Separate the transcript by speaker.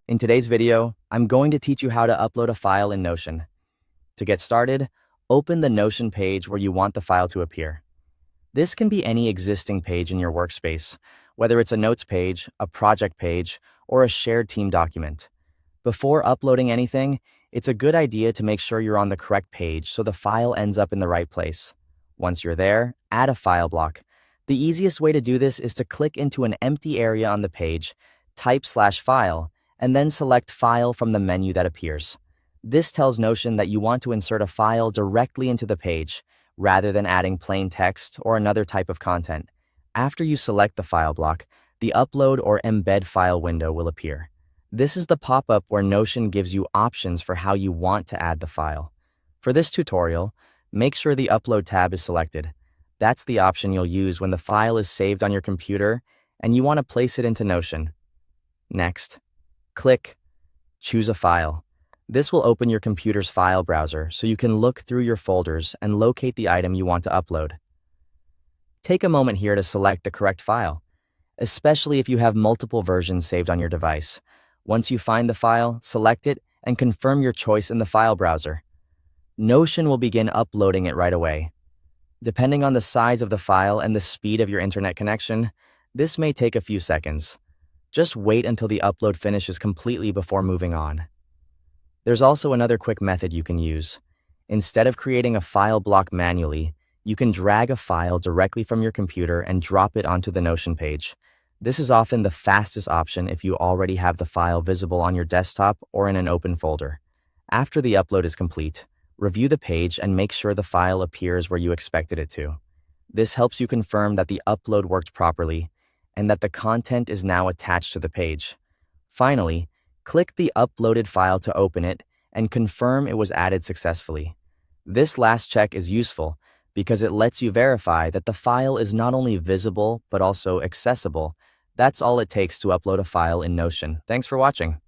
Speaker 1: In today's video, I'm going to teach you how to upload a file in Notion. To get started, open the Notion page where you want the file to appear. This can be any existing page in your workspace, whether it's a notes page, a project page, or a shared team document. Before uploading anything, it's a good idea to make sure you're on the correct page so the file ends up in the right place. Once you're there, add a file block. The easiest way to do this is to click into an empty area on the page, type /file, and then select File from the menu that appears. This tells Notion that you want to insert a file directly into the page, rather than adding plain text or another type of content. After you select the file block, the Upload or Embed File window will appear. This is the pop-up where Notion gives you options for how you want to add the file. For this tutorial, make sure the Upload tab is selected. That's the option you'll use when the file is saved on your computer and you want to place it into Notion. Next, click Choose a File. This will open your computer's file browser so you can look through your folders and locate the item you want to upload. Take a moment here to select the correct file, especially if you have multiple versions saved on your device. Once you find the file, select it and confirm your choice in the file browser. Notion will begin uploading it right away. Depending on the size of the file and the speed of your internet connection, this may take a few seconds. Just wait until the upload finishes completely before moving on. There's also another quick method you can use. Instead of creating a file block manually, you can drag a file directly from your computer and drop it onto the Notion page. This is often the fastest option if you already have the file visible on your desktop or in an open folder. After the upload is complete, review the page and make sure the file appears where you expected it to. This helps you confirm that the upload worked properly and that the content is now attached to the page. Finally, click the uploaded file to open it and confirm it was added successfully. This last check is useful because it lets you verify that the file is not only visible but also accessible. That's all it takes to upload a file in Notion. Thanks for watching.